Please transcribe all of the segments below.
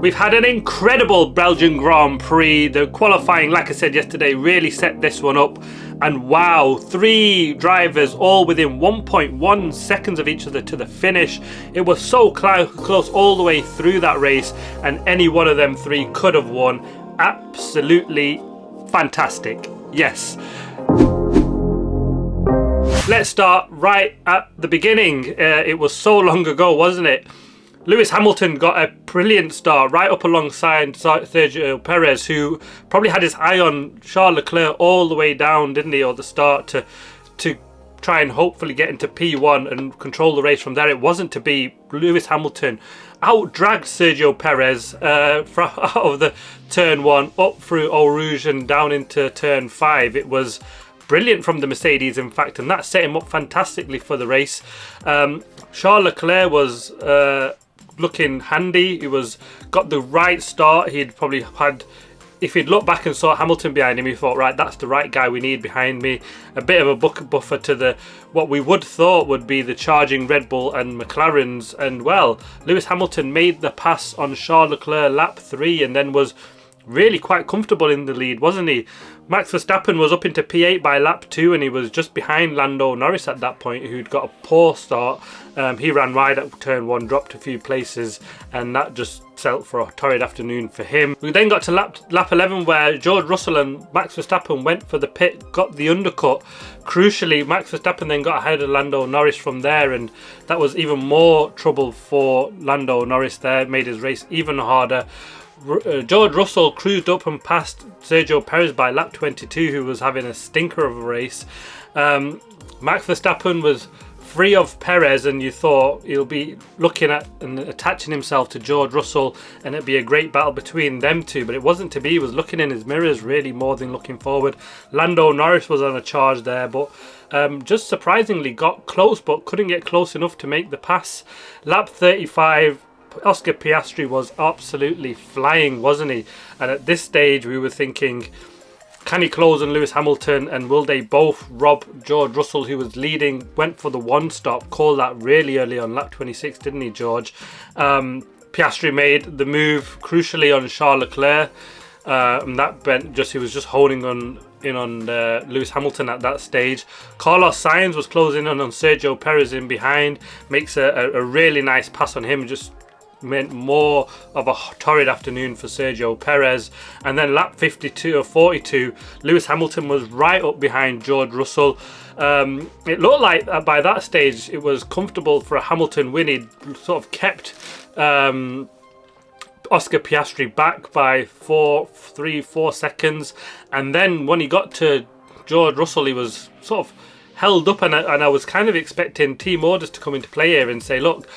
We've had an incredible Belgian Grand Prix. The qualifying, like I said yesterday, really set this one up. And wow, 3 drivers all within 1.1 seconds of each other to the finish. It was so close all the way through that race, and any one of them 3 could have won. Absolutely fantastic. Yes. Let's start right at the beginning. It was so long ago, wasn't it? Lewis Hamilton got a brilliant start right up alongside Sergio Perez, who probably had his eye on Charles Leclerc all the way down, didn't he, or the start, to try and hopefully get into P1 and control the race from there. It wasn't to be. Lewis Hamilton out-dragged Sergio Perez out of the turn 1 up through Eau Rouge and down into turn 5. It was brilliant from the Mercedes, in fact, and that set him up fantastically for the race. Charles Leclerc was looking handy. He got the right start. He'd probably had, if he'd looked back and saw Hamilton behind him, he thought, right, that's the right guy we need behind me. A bit of a buffer to what we would thought would be the charging Red Bull and McLarens. And well, Lewis Hamilton made the pass on Charles Leclerc lap 3 and then was really quite comfortable in the lead, wasn't he? Max Verstappen was up into P8 by lap 2 and he was just behind Lando Norris at that point, who'd got a poor start. He ran wide at turn 1, dropped a few places, and that just set for a torrid afternoon for him. We then got to lap 11 where George Russell and Max Verstappen went for the pit, got the undercut. Crucially, Max Verstappen then got ahead of Lando Norris from there, and that was even more trouble for Lando Norris there. It made his race even harder. George Russell cruised up and passed Sergio Perez by lap 22, who was having a stinker of a race. Max Verstappen was free of Perez, and you thought he'll be looking at and attaching himself to George Russell, and it'd be a great battle between them two, but it wasn't to be. He was looking in his mirrors really more than looking forward. Lando Norris was on a charge there, but just surprisingly got close, but couldn't get close enough to make the pass. Lap 35, Oscar Piastri was absolutely flying, wasn't he? And at this stage we were thinking, can he close on Lewis Hamilton, and will they both rob George Russell, who was leading, went for the 1 stop, called that really early on lap 26, didn't he, George? Piastri made the move crucially on Charles Leclerc, and that bent he was just holding on Lewis Hamilton at that stage. Carlos Sainz was closing in on Sergio Perez in behind, makes a really nice pass on him, just meant more of a torrid afternoon for Sergio Perez. And then lap 52 or 42, Lewis Hamilton was right up behind George Russell. It looked like by that stage it was comfortable for a Hamilton win. He'd sort of kept Oscar Piastri back by 4 seconds, and then when he got to George Russell, he was sort of held up, and I was kind of expecting team orders to come into play here and say, look,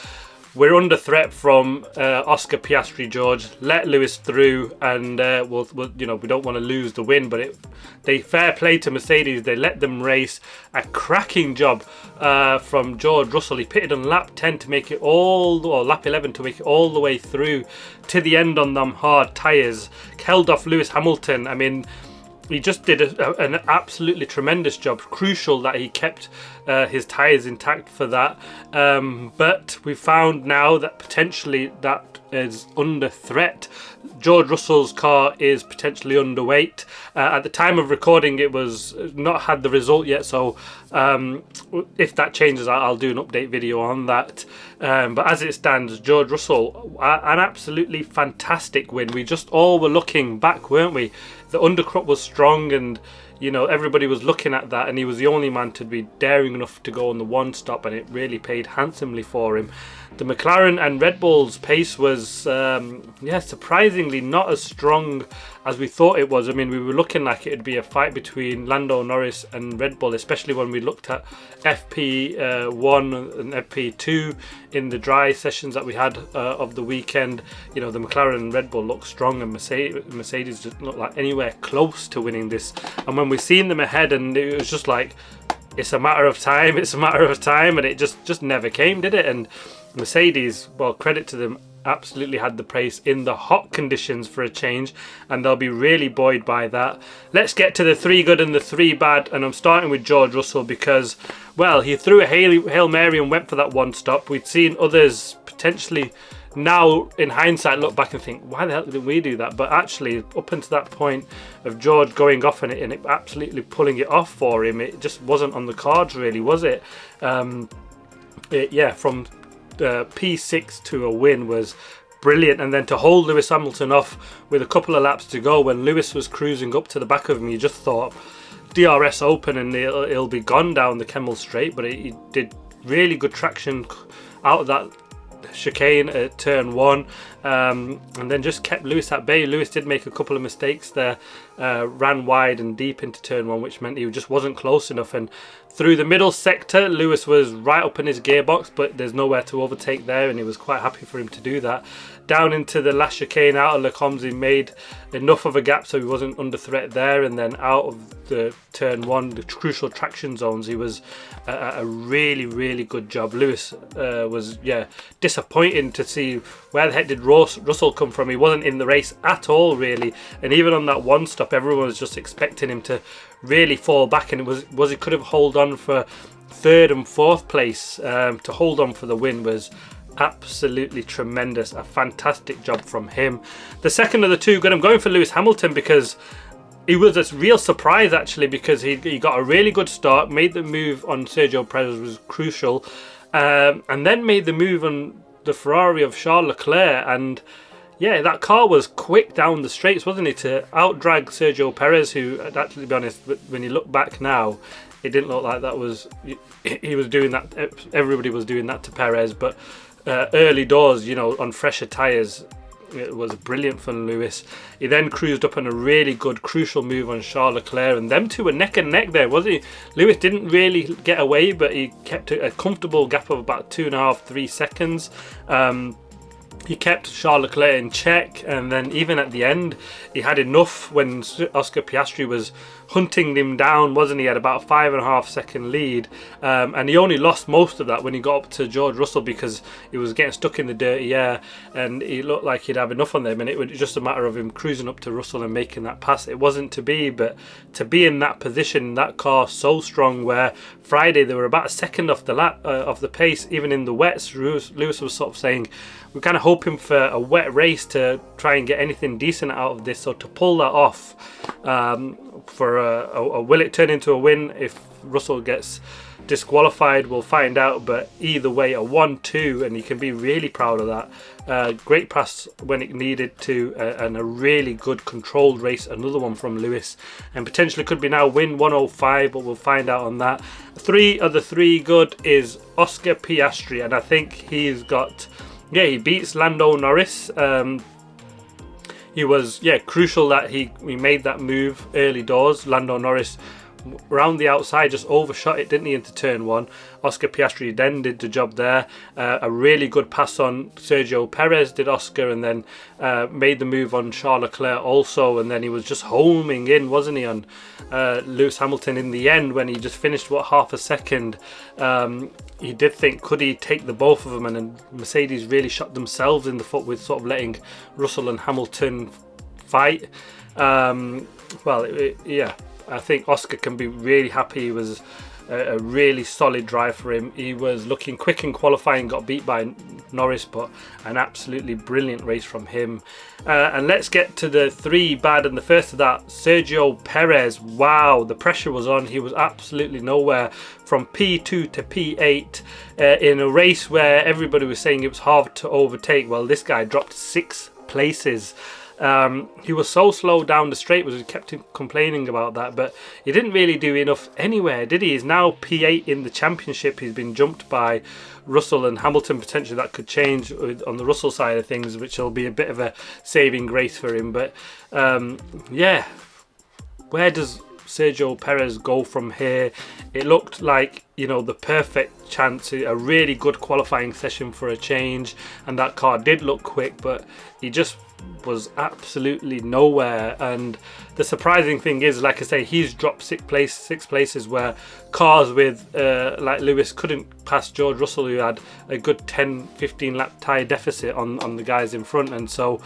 we're under threat from Oscar Piastri, George. Let Lewis through, and we'll we don't want to lose the win. But they fair play to Mercedes. They let them race. A cracking job from George Russell. He pitted on lap 10 to make it lap 11 to make it all the way through to the end on them hard tyres. Held off Lewis Hamilton. I mean, he just did an absolutely tremendous job. Crucial that he kept his tyres intact for that. But we found now that potentially that is under threat. George Russell's car is potentially underweight. At the time of recording, it was not had the result yet, so if that changes, I'll do an update video on that. But as it stands, George Russell, an absolutely fantastic win. We just all were looking back, weren't we? The undercut was strong, and everybody was looking at that, and he was the only man to be daring enough to go on the 1 stop, and it really paid handsomely for him. The McLaren and Red Bull's pace was surprisingly not as strong as we thought it was. I mean, we were looking like it'd be a fight between Lando Norris and Red Bull, especially when we looked at FP1 and FP2 in the dry sessions that we had of the weekend. The McLaren and Red Bull looked strong, and Mercedes didn't look like anywhere close to winning this. And when we seen them ahead, and it was just like, it's a matter of time, and it just never came, did it? And Mercedes, well, credit to them, absolutely had the pace in the hot conditions for a change, and they'll be really buoyed by that. Let's get to the 3 good and the 3 bad, and I'm starting with George Russell because, well, he threw a Hail Mary and went for that 1 stop. We'd seen others potentially now in hindsight look back and think, why the hell didn't we do that? But actually, up until that point of George going off on it and it absolutely pulling it off for him, it just wasn't on the cards really, was it? Yeah, from P6 to a win was brilliant, and then to hold Lewis Hamilton off with a couple of laps to go when Lewis was cruising up to the back of him, you just thought DRS open and it'll be gone down the Kemmel straight. But he did really good traction out of that chicane at turn 1, and then just kept Lewis at bay. Lewis did make a couple of mistakes there, ran wide and deep into turn 1, which meant he just wasn't close enough, and through the middle sector Lewis was right up in his gearbox, but there's nowhere to overtake there, and he was quite happy for him to do that. Down into the last chicane out of Lecombe, he made enough of a gap so he wasn't under threat there, and then out of the turn 1, the crucial traction zones, he was a really good job. Lewis was disappointing to see where the heck did Russell come from. He wasn't in the race at all really, and even on that one stop everyone was just expecting him to really fall back, and it was he could have held on for 3rd and 4th place. To hold on for the win was absolutely tremendous. A fantastic job from him. The second of the two, I'm going for Lewis Hamilton because it was a real surprise actually, because he got a really good start, made the move on Sergio Perez was crucial, and then made the move on the Ferrari of Charles Leclerc, and yeah, that car was quick down the straights, wasn't it, to outdrag Sergio Perez, who, actually, to be honest, when you look back now, it didn't look like that was, he was doing that, everybody was doing that to Perez, but early doors, you know, on fresher tyres, it was brilliant for Lewis. He then cruised up on a really good crucial move on Charles Leclerc, and them two were neck and neck there, wasn't he? Lewis didn't really get away, but he kept a comfortable gap of about 2.5-3 seconds. He kept Charles Leclerc in check, and then even at the end he had enough when Oscar Piastri was hunting him down, wasn't he? Had about a 5.5 second lead, and he only lost most of that when he got up to George Russell, because he was getting stuck in the dirty air and he looked like he'd have enough on them, and it was just a matter of him cruising up to Russell and making that pass. It wasn't to be, but to be in that position, that car so strong, where Friday they were about a second off the lap of the pace, even in the wets. Lewis was sort of saying, we're kind of hoping for a wet race to try and get anything decent out of this. So to pull that off, will it turn into a win if Russell gets disqualified? We'll find out, but either way, a 1-2, and you can be really proud of that. Great pass when it needed to, and a really good controlled race. Another one from Lewis, and potentially could be now win 105, but we'll find out on that. 3 of the 3 good is Oscar Piastri, and I think he's got, he beats Lando Norris. He was crucial that he made that move early doors. Lando Norris around the outside just overshot it, didn't he, into turn 1. Oscar Piastri then did the job there. A really good pass on Sergio Perez did Oscar, and then made the move on Charles Leclerc also, and then he was just homing in, wasn't he, on Lewis Hamilton in the end when he just finished half a second. He did think, could he take the both of them, and then Mercedes really shot themselves in the foot with sort of letting Russell and Hamilton fight. I think Oscar can be really happy. It was a really solid drive for him. He was looking quick in qualifying, got beat by Norris, but an absolutely brilliant race from him. And let's get to the 3 bad, and the first of that, Sergio Perez. Wow, the pressure was on. He was absolutely nowhere from P2 to P8 in a race where everybody was saying it was hard to overtake. Well, this guy dropped 6 places. He was so slow down the straight, we kept complaining about that, but he didn't really do enough anywhere, did he? He's now P8 in the championship. He's been jumped by Russell and Hamilton. Potentially that could change on the Russell side of things, which will be a bit of a saving grace for him. But where does Sergio Perez go from here? It looked like, the perfect chance, a really good qualifying session for a change, and that car did look quick, but he just was absolutely nowhere. And the surprising thing is, like I say, he's dropped 6 places where cars with like Lewis couldn't pass George Russell, who had a good 10-15 lap tyre deficit on the guys in front. And so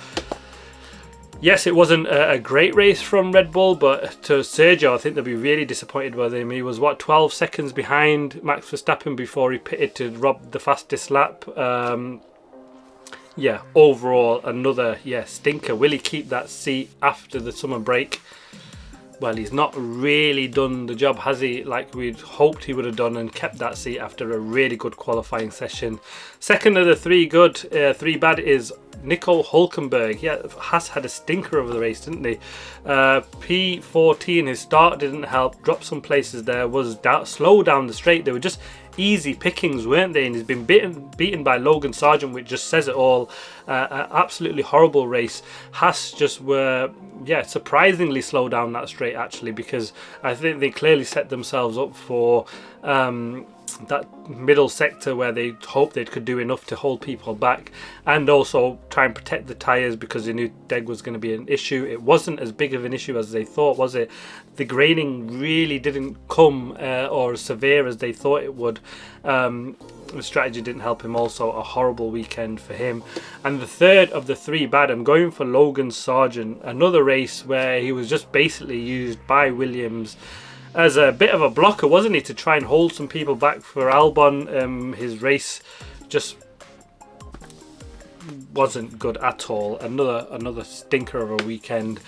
yes, it wasn't a great race from Red Bull, but to Sergio, I think they'll be really disappointed with him. He was 12 seconds behind Max Verstappen before he pitted to rob the fastest lap. yeah, overall another stinker. Will he keep that seat after the summer break? Well, he's not really done the job, has he, like we'd hoped he would have done, and kept that seat after a really good qualifying session. Second of the three good, three bad is Nico Hülkenberg. Yeah, Haas had a stinker over the race, didn't they? P14, his start didn't help, dropped some places there, was slow down the straight. They were just easy pickings, weren't they? And he's been beaten by Logan Sargent, which just says it all. Absolutely horrible race. Haas just were surprisingly slow down that straight, actually, because I think they clearly set themselves up for that middle sector where they hoped they could do enough to hold people back and also try and protect the tyres, because they knew deg was going to be an issue. It wasn't as big of an issue as they thought, was it? The graining really didn't come or as severe as they thought it would. The strategy didn't help him. Also a horrible weekend for him. And the third of the three bad, I'm going for Logan Sargent. Another race where he was just basically used by Williams as a bit of a blocker, wasn't he, to try and hold some people back for Albon. His race just wasn't good at all. Another stinker of a weekend.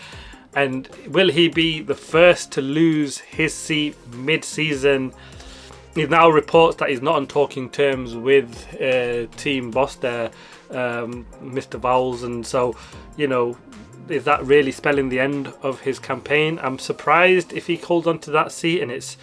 And will he be the first to lose his seat mid-season? He now reports that he's not on talking terms with team boss there, Mr. Vowles, and so, is that really spelling the end of his campaign? I'm surprised if he holds on to that seat, and it's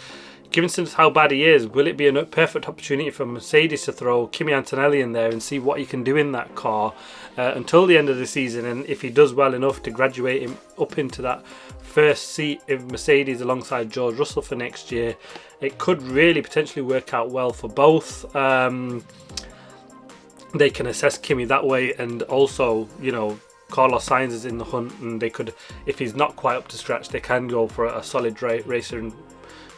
given since how bad he is. Will it be a perfect opportunity for Mercedes to throw Kimi Antonelli in there and see what he can do in that car until the end of the season? And if he does well enough to graduate him up into that first seat of Mercedes alongside George Russell for next year, it could really potentially work out well for both. They can assess Kimi that way, and also, Carlos Sainz is in the hunt, and they could, if he's not quite up to scratch, they can go for a solid racer and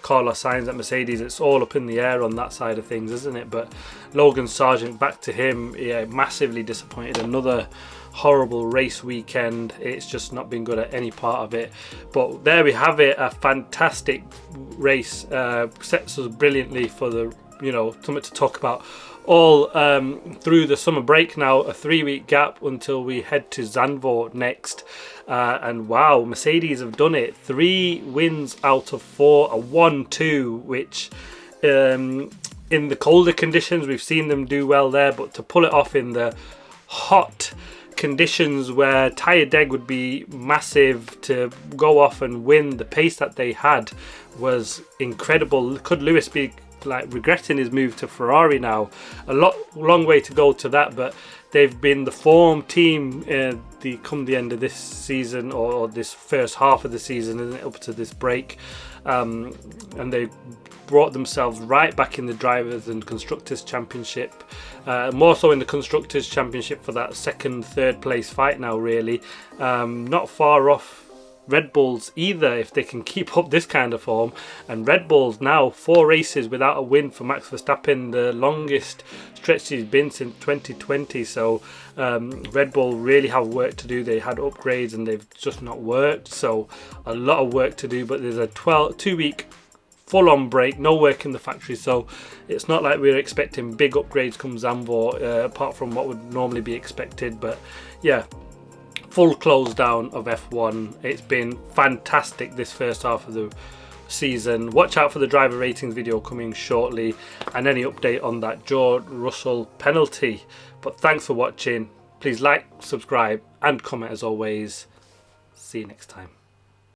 Carlos Sainz at Mercedes. It's all up in the air on that side of things, isn't it? But Logan Sargent, back to him, massively disappointed. Another horrible race weekend. It's just not been good at any part of it. But there we have it, a fantastic race. Sets us brilliantly for the, something to talk about all through the summer break now. A 3-week gap until we head to Zandvoort next. And wow, Mercedes have done it. 3 wins out of 4, a 1-2, which in the colder conditions we've seen them do well there, but to pull it off in the hot conditions where tyre deg would be massive, to go off and win the pace that they had was incredible. Could Lewis be regretting his move to Ferrari now? Long way to go to that, but they've been the form team come the end of this season, or this first half of the season, isn't it, up to this break, and they brought themselves right back in the Drivers' and Constructors' Championship, more so in the Constructors' Championship for that second, third place fight now, really. Not far off Red Bulls either, if they can keep up this kind of form. And Red Bulls now 4 races without a win for Max Verstappen, the longest stretch he's been since 2020. So Red Bull really have work to do. They had upgrades and they've just not worked, so a lot of work to do. But there's a 2-week full-on break, no work in the factory, so it's not like we're expecting big upgrades come Zandvoort, apart from what would normally be expected. But yeah, full close down of F1. It's been fantastic this first half of the season. Watch out for the driver ratings video coming shortly, and any update on that George Russell penalty. But thanks for watching. Please like, subscribe and comment as always. See you next time.